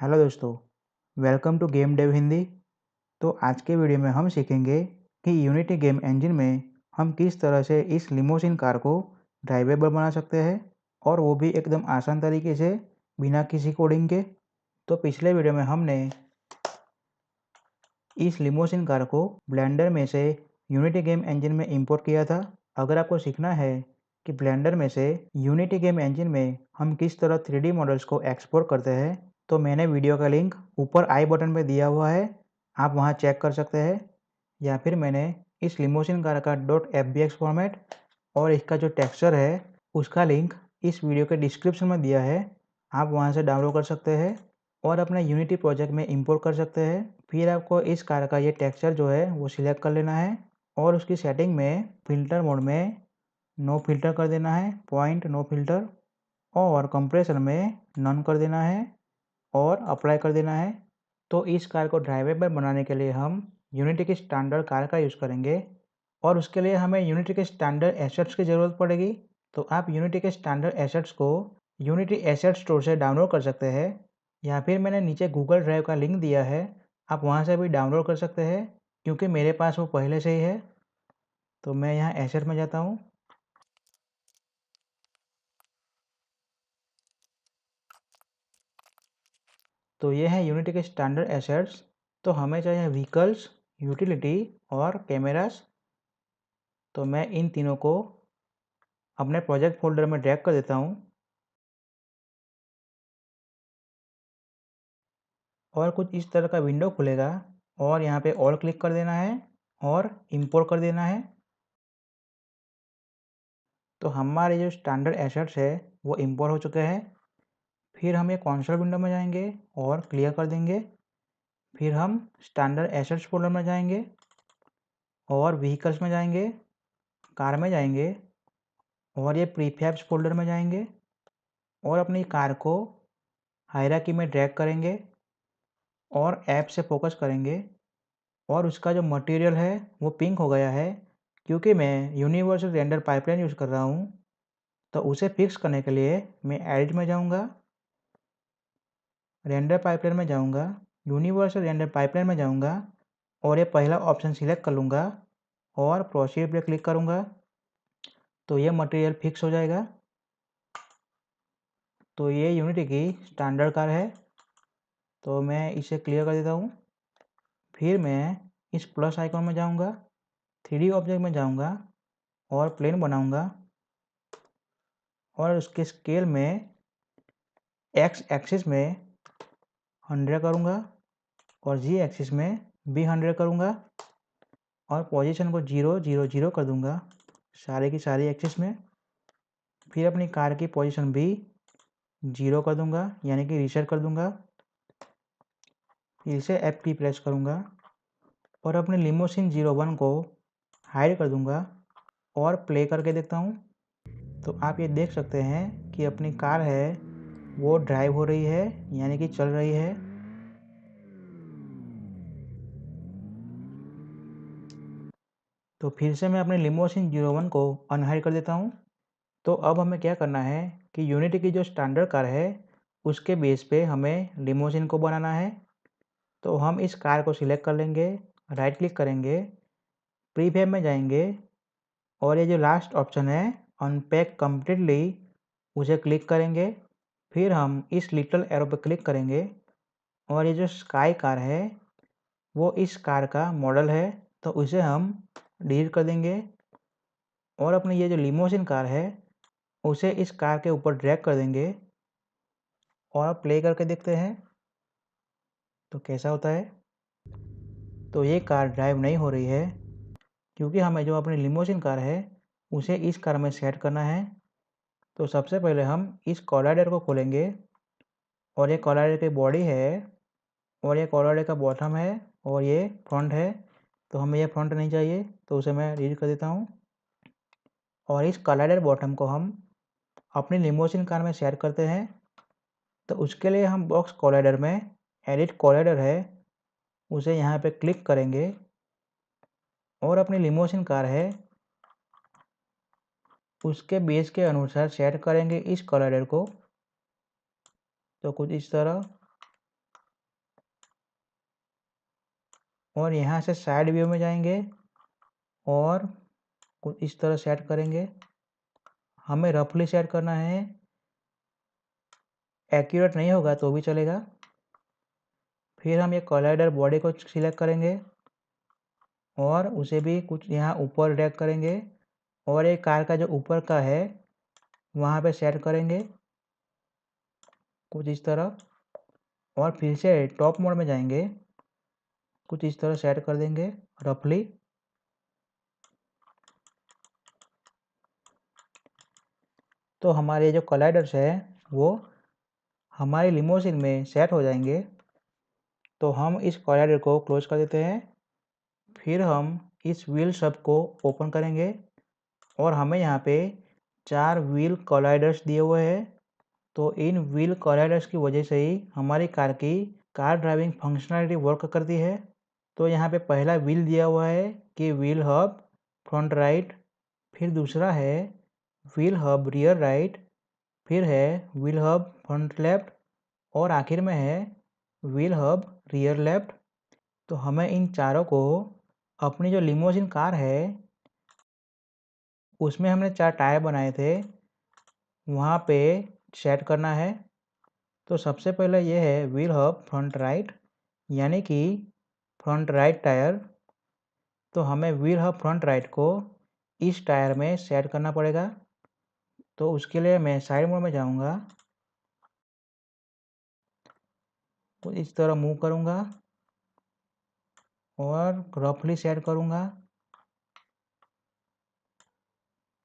Hello दोस्तों, welcome to game dev Hindi. तो आज के वीडियो में हम सीखेंगे कि यूनिटी गेम इंजन में हम किस तरह से इस लिमोसिन कार को ड्राइवेबल बना सकते हैं और वो भी एकदम आसान तरीके से बिना किसी कोडिंग के। तो पिछले वीडियो में हमने इस लिमोसिन कार को ब्लेंडर में से यूनिटी गेम इंजन में इंपोर्ट किया था। अगर आपको सीखना है कि ब्लेंडर में से यूनिटी गेम इंजन में हम किस तरह 3D मॉडल्स को एक्सपोर्ट करते हैं, तो मैंने वीडियो का लिंक ऊपर आई बटन पे दिया हुआ है, आप वहां चेक कर सकते हैं। या फिर मैंने इस लिमोसिन कार का .fbx फॉर्मेट और इसका जो टेक्सचर है उसका लिंक इस वीडियो के डिस्क्रिप्शन में दिया है, आप वहां से डाउनलोड कर सकते हैं और अपने यूनिटी प्रोजेक्ट में इंपोर्ट कर सकते हैं। फिर आपको इस कार का ये टेक्सचर जो है वो सिलेक्ट कर लेना है और उसकी सेटिंग में फ़िल्टर मोड में नो फ़िल्टर कर देना है, पॉइंट नो फ़िल्टर, और कंप्रेसर में नन कर देना है और अप्लाई कर देना है। तो इस कार को ड्राइवेबल बनाने के लिए हम यूनिटी की स्टैंडर्ड कार का यूज़ करेंगे और उसके लिए हमें यूनिटी के स्टैंडर्ड एसेट्स की ज़रूरत पड़ेगी। तो आप यूनिटी के स्टैंडर्ड एसेट्स को यूनिटी एसेट स्टोर से डाउनलोड कर सकते हैं या फिर मैंने नीचे गूगल ड्राइव का लिंक दिया है, आप वहाँ से भी डाउनलोड कर सकते हैं क्योंकि मेरे पास वो पहले से ही है। तो मैं यहाँ एसेट में जाता हूँ। तो ये है यूनिटी के स्टैंडर्ड एसेट्स। तो हमें चाहिए व्हीकल्स, यूटिलिटी और कैमरास। तो मैं इन तीनों को अपने प्रोजेक्ट फोल्डर में ड्रैग कर देता हूँ और कुछ इस तरह का विंडो खुलेगा और यहाँ पे ऑल क्लिक कर देना है और इंपोर्ट कर देना है। तो हमारे जो स्टैंडर्ड एसेट्स है वो इंपोर्ट हो चुके हैं। फिर हम ये कंसोल विंडो में जाएंगे और क्लियर कर देंगे। फिर हम स्टैंडर्ड एसेट्स फोल्डर में जाएंगे और व्हीकल्स में जाएंगे, कार में जाएंगे और ये प्रीफैब्स फोल्डर में जाएंगे और अपनी कार को हायरार्की में ड्रैग करेंगे और ऐप से फोकस करेंगे और उसका जो मटेरियल है वो पिंक हो गया है क्योंकि मैं यूनिवर्सल रेंडर पाइपलाइन यूज़ कर रहा हूँ। तो उसे फिक्स करने के लिए मैं एडिट में जाऊँगा, रेंडर पाइपलाइन में जाऊँगा, यूनिवर्सल रेंडर पाइपलाइन में जाऊँगा और ये पहला ऑप्शन सिलेक्ट कर लूँगा और प्रोसीड पे क्लिक करूँगा। तो ये मटेरियल फिक्स हो जाएगा। तो ये यूनिटी की स्टैंडर्ड कार है। तो मैं इसे क्लियर कर देता हूँ। फिर मैं इस प्लस आइकॉन में जाऊँगा, 3D ऑब्जेक्ट में जाऊँगा और प्लेन बनाऊँगा और उसके स्केल में एक्स एक्सिस में 100 करूँगा और जी एक्सिस में भी 100 करूँगा और पोजीशन को 0 0 0 कर दूँगा सारे की सारी एक्सिस में। फिर अपनी कार की पोजीशन भी 0 कर दूँगा यानी कि रीसेट कर दूँगा। फिर से एफ की प्रेस करूँगा और अपने लिमोसिन 01 को हाइड कर दूँगा और प्ले करके देखता हूँ। तो आप ये देख सकते हैं कि अपनी कार है वो ड्राइव हो रही है यानी कि चल रही है। तो फिर से मैं अपने लिमोसिन 01 को अनहाइड कर देता हूँ। तो अब हमें क्या करना है कि यूनिटी की जो स्टैंडर्ड कार है उसके बेस पे हमें लिमोसिन को बनाना है। तो हम इस कार को सिलेक्ट कर लेंगे, राइट क्लिक करेंगे, प्रीफैब में जाएंगे और ये जो लास्ट ऑप्शन है अनपैक कम्प्लीटली उसे क्लिक करेंगे। फिर हम इस लिटिल एरो पर क्लिक करेंगे और ये जो स्काई कार है वो इस कार का मॉडल है, तो उसे हम डिलीट कर देंगे और अपनी ये जो लिमोसिन कार है उसे इस कार के ऊपर ड्रैग कर देंगे और प्ले करके देखते हैं तो कैसा होता है। तो ये कार ड्राइव नहीं हो रही है क्योंकि हमें जो अपनी लिमोसिन कार है उसे इस कार में सेट करना है। तो सबसे पहले हम इस कोलाइडर को खोलेंगे और ये कोलाइडर की बॉडी है और ये कोलाइडर का बॉटम है और ये फ्रंट है। तो हमें ये फ्रंट नहीं चाहिए तो उसे मैं डिलीट कर देता हूँ और इस कोलाइडर बॉटम को हम अपनी लिमोसिन कार में सेट करते हैं। तो उसके लिए हम बॉक्स कोलाइडर में एडिट कोलाइडर है उसे यहाँ पे क्लिक करेंगे और अपनी लिमोसिन कार है उसके बेस के अनुसार सेट करेंगे इस कोलाइडर को। तो कुछ इस तरह। और यहाँ से साइड व्यू में जाएंगे और कुछ इस तरह सेट करेंगे। हमें रफली सेट करना है, एक्यूरेट नहीं होगा तो भी चलेगा। फिर हम ये कोलाइडर बॉडी को सिलेक्ट करेंगे और उसे भी कुछ यहाँ ऊपर ड्रैग करेंगे और एक कार का जो ऊपर का है वहाँ पे सेट करेंगे कुछ इस तरह। और फिर से टॉप मोड में जाएंगे, कुछ इस तरह सेट कर देंगे रफली। तो हमारे जो कोलाइडर्स है वो हमारी लिमोजिन में सेट हो जाएंगे। तो हम इस कोलाइडर को क्लोज कर देते हैं। फिर हम इस व्हील सब को ओपन करेंगे और हमें यहाँ पे 4 व्हील कोलाइडर्स दिए हुए हैं। तो इन व्हील कोलाइडर्स की वजह से ही हमारी कार की कार ड्राइविंग फंक्शनैलिटी वर्क करती है। तो यहाँ पे पहला व्हील दिया हुआ है कि व्हील हब फ्रंट राइट, फिर दूसरा है व्हील हब रियर राइट, फिर है व्हील हब फ्रंट लेफ्ट और आखिर में है व्हील हब रियर लेफ्ट। तो हमें इन चारों को अपनी जो लिमोजिन कार है उसमें हमने 4 टायर बनाए थे वहाँ पे सेट करना है। तो सबसे पहले ये है व्हील हब फ्रंट राइट, यानी कि फ्रंट राइट टायर। तो हमें व्हील हब फ्रंट राइट को इस टायर में सेट करना पड़ेगा। तो उसके लिए मैं साइड मोड में जाऊँगा, तो इस तरह मूव करूँगा और रफली सेट करूँगा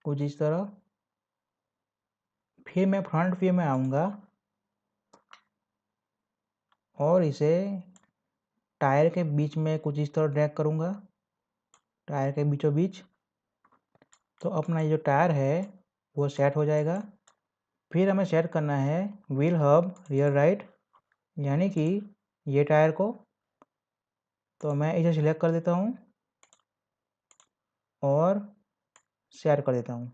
कुछ इस तरह। फिर मैं फ्रंट व्यू में आऊँगा और इसे टायर के बीच में कुछ इस तरह ड्रैग करूँगा, टायर के बीचों बीच। तो अपना ये जो टायर है वो सेट हो जाएगा। फिर हमें सेट करना है व्हील हब रियर राइट, यानी कि ये टायर को। तो मैं इसे सिलेक्ट कर देता हूँ और सेट कर देता हूँ।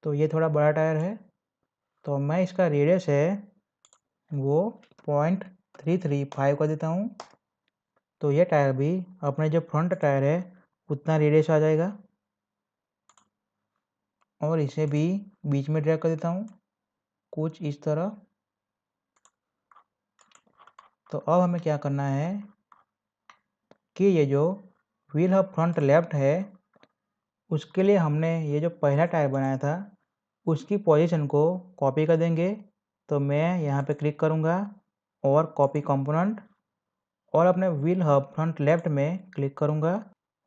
तो ये थोड़ा बड़ा टायर है, तो मैं इसका रेडियस है वो 0.335 कर देता हूँ। तो ये टायर भी अपने जो फ्रंट टायर है उतना रेडियस आ जाएगा और इसे भी बीच में ड्रैग कर देता हूँ कुछ इस तरह। तो अब हमें क्या करना है कि ये जो व्हील हब फ्रंट लेफ्ट है उसके लिए हमने ये जो पहला टायर बनाया था उसकी पोजीशन को कॉपी कर देंगे। तो मैं यहाँ पे क्लिक करूँगा और कॉपी कंपोनेंट और अपने व्हील हब फ्रंट लेफ्ट में क्लिक करूँगा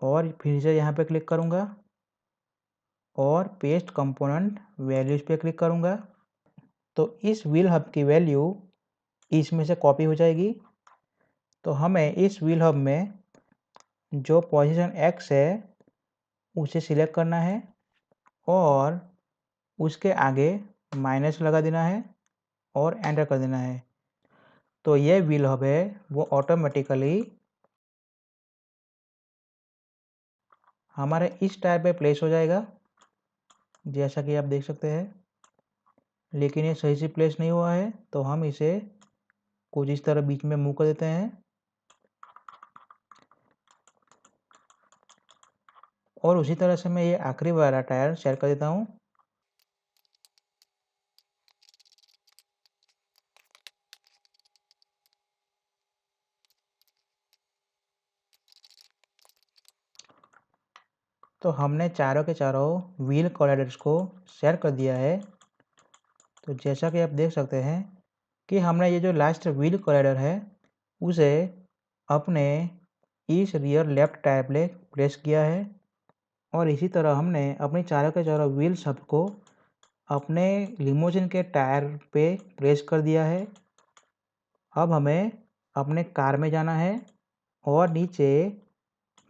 और फिर से यहाँ पे क्लिक करूँगा और पेस्ट कंपोनेंट वैल्यूज़ पे क्लिक करूँगा। तो इस व्हील हब की वैल्यू इसमें से कॉपी हो जाएगी। तो हमें इस व्हील हब में जो पोजीशन X है उसे सिलेक्ट करना है और उसके आगे माइनस लगा देना है और एंटर कर देना है। तो ये व्हील हब है वो ऑटोमेटिकली हमारे इस टायर पे प्लेस हो जाएगा, जैसा कि आप देख सकते हैं। लेकिन ये सही से प्लेस नहीं हुआ है, तो हम इसे कुछ इस तरह बीच में मूव कर देते हैं और उसी तरह से मैं ये आखिरी वाला टायर सेट कर देता हूँ। तो हमने चारों के चारों व्हील कोलाइडर्स को सेट कर दिया है। तो जैसा कि आप देख सकते हैं कि हमने ये जो लास्ट व्हील कोलाइडर है उसे अपने इस रियर लेफ्ट टायर पे प्लेस किया है और इसी तरह हमने अपनी चारों के चारों व्हील सब को अपने लिमोजिन के टायर पे प्लेस कर दिया है। अब हमें अपने कार में जाना है और नीचे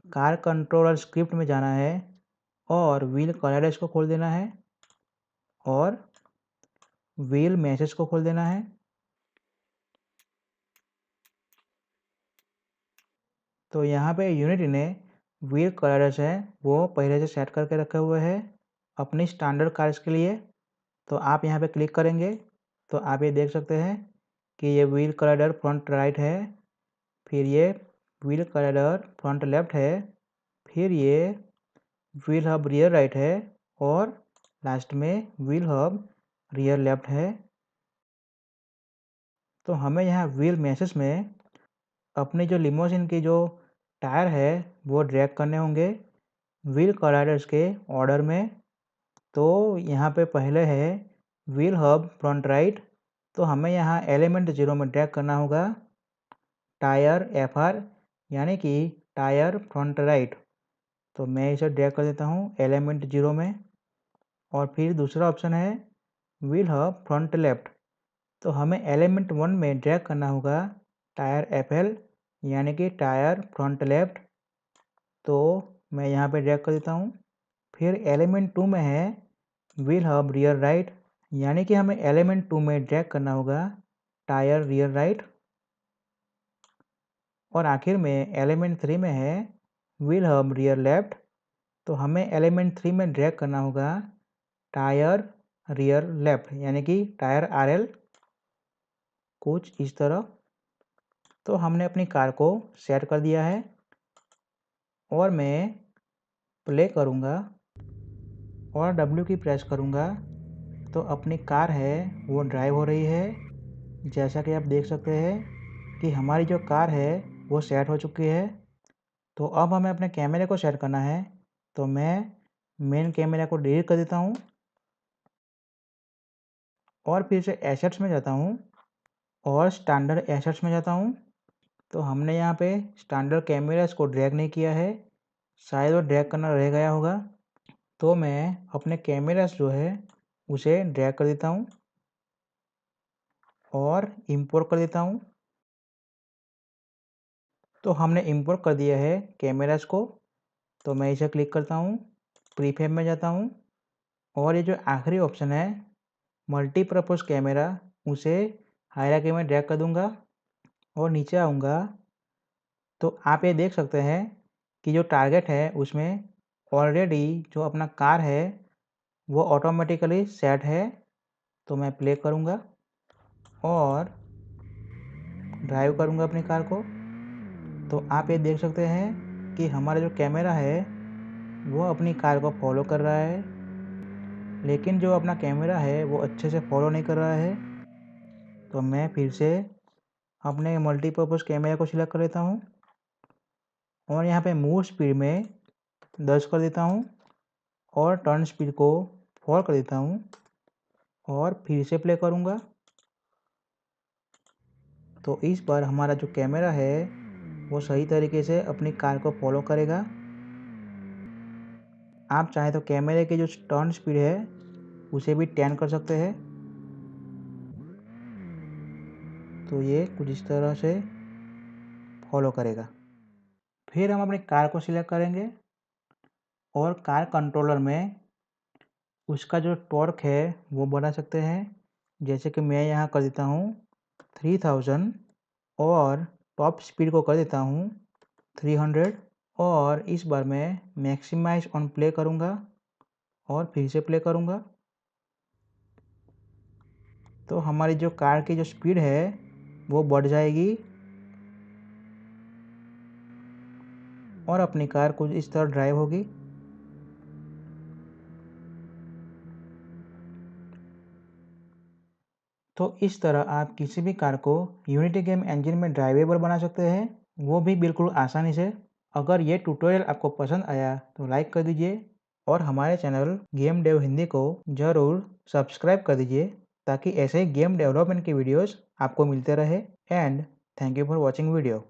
कार कंट्रोलर स्क्रिप्ट में जाना है और व्हील कोलाइडर्स को खोल देना है और व्हील मैसेज को खोल देना है। तो यहाँ पे यूनिटी ने व्हील कोलाइडर्स है वो पहले से सेट करके रखे हुए हैं अपनी स्टैंडर्ड कार्स के लिए। तो आप यहाँ पे क्लिक करेंगे तो आप ये देख सकते हैं कि ये व्हील कलाइडर फ्रंट राइट है, फिर ये व्हील कलाइडर फ्रंट लेफ्ट है, फिर ये व्हील हब रियर राइट है और लास्ट में व्हील हब रियर लेफ्ट है। तो हमें यहाँ व्हील मेशेस में अपनी जो लिमोजिन की जो टायर है वो ड्रैग करने होंगे व्हील कलाइडर्स के ऑर्डर में। तो यहाँ पे पहले है व्हील हब फ्रंट राइट, तो हमें यहाँ एलिमेंट 0 में ड्रैग करना होगा टायर FR यानी कि टायर फ्रंट राइट। तो मैं इसे ड्रैग कर देता हूँ एलिमेंट 0 में। और फिर दूसरा ऑप्शन है व्हील हब फ्रंट लेफ्ट, तो हमें एलिमेंट 1 में ड्रैग करना होगा टायर FL यानी कि टायर फ्रंट लेफ्ट। तो मैं यहाँ पे ड्रैग कर देता हूँ। फिर एलिमेंट 2 में है व्हील हब रियर राइट, यानी कि हमें एलिमेंट 2 में ड्रैग करना होगा टायर रियर राइट। और आखिर में एलिमेंट 3 में है व्हील हब रियर लेफ्ट, तो हमें एलिमेंट 3 में ड्रैग करना होगा टायर रियर लेफ्ट यानी कि टायर RL, कुछ इस तरह। तो हमने अपनी कार को सेट कर दिया है और मैं प्ले करूँगा और W की प्रेस करूँगा तो अपनी कार है वो ड्राइव हो रही है। जैसा कि आप देख सकते हैं कि हमारी जो कार है वो सेट हो चुकी है। तो अब हमें अपने कैमरे को सेट करना है, तो मैं मेन कैमरा को डिलीट कर देता हूँ और फिर से एसेट्स में जाता हूँ और स्टैंडर्ड एसेट्स में जाता हूँ। तो हमने यहाँ पे स्टैंडर्ड कैमरास को ड्रैग नहीं किया है, शायद वो ड्रैग करना रह गया होगा। तो मैं अपने कैमरास जो है उसे ड्रैग कर देता हूँ और इंपोर्ट कर देता हूँ। तो हमने इंपोर्ट कर दिया है कैमरास को, तो मैं इसे क्लिक करता हूँ, प्रीफेब में जाता हूँ और ये जो आखिरी ऑप्शन है मल्टीपर्पज़ कैमरा, उसे हायरार्की में ड्रैग कर दूँगा और नीचे आऊँगा। तो आप ये देख सकते हैं कि जो टारगेट है उसमें ऑलरेडी जो अपना कार है वो ऑटोमेटिकली सेट है। तो मैं प्ले करूँगा और ड्राइव करूँगा अपनी कार को। तो आप ये देख सकते हैं कि हमारा जो कैमरा है वो अपनी कार को फॉलो कर रहा है, लेकिन जो अपना कैमरा है वो अच्छे से फॉलो नहीं कर रहा है। तो मैं फिर से अपने मल्टीपर्पज़ कैमरा को सिलेक्ट कर लेता हूँ और यहाँ पे मूव स्पीड में 10 कर देता हूँ और टर्न स्पीड को 4 कर देता हूँ और फिर से प्ले करूँगा। तो इस बार हमारा जो कैमरा है वो सही तरीके से अपनी कार को फॉलो करेगा। आप चाहें तो कैमरे की जो टर्न स्पीड है उसे भी 10 कर सकते हैं। तो ये कुछ इस तरह से फॉलो करेगा। फिर हम अपनी कार को सिलेक्ट करेंगे और कार कंट्रोलर में उसका जो टॉर्क है वो बढ़ा सकते हैं। जैसे कि मैं यहाँ कर देता हूँ 3000 और टॉप स्पीड को कर देता हूँ 300 और इस बार मैं मैक्सिमाइज ऑन प्ले करूँगा और फिर से प्ले करूँगा। तो हमारी जो कार की जो स्पीड है वो बढ़ जाएगी और अपनी कार कुछ इस तरह ड्राइव होगी। तो इस तरह आप किसी भी कार को यूनिटी गेम इंजन में ड्राइवेबल बना सकते हैं, वो भी बिल्कुल आसानी से। अगर ये ट्यूटोरियल आपको पसंद आया तो लाइक कर दीजिए और हमारे चैनल गेम डेव हिंदी को ज़रूर सब्सक्राइब कर दीजिए ताकि ऐसे गेम डेवलपमेंट की वीडियोस आपको मिलते रहे। And thank you for watching video.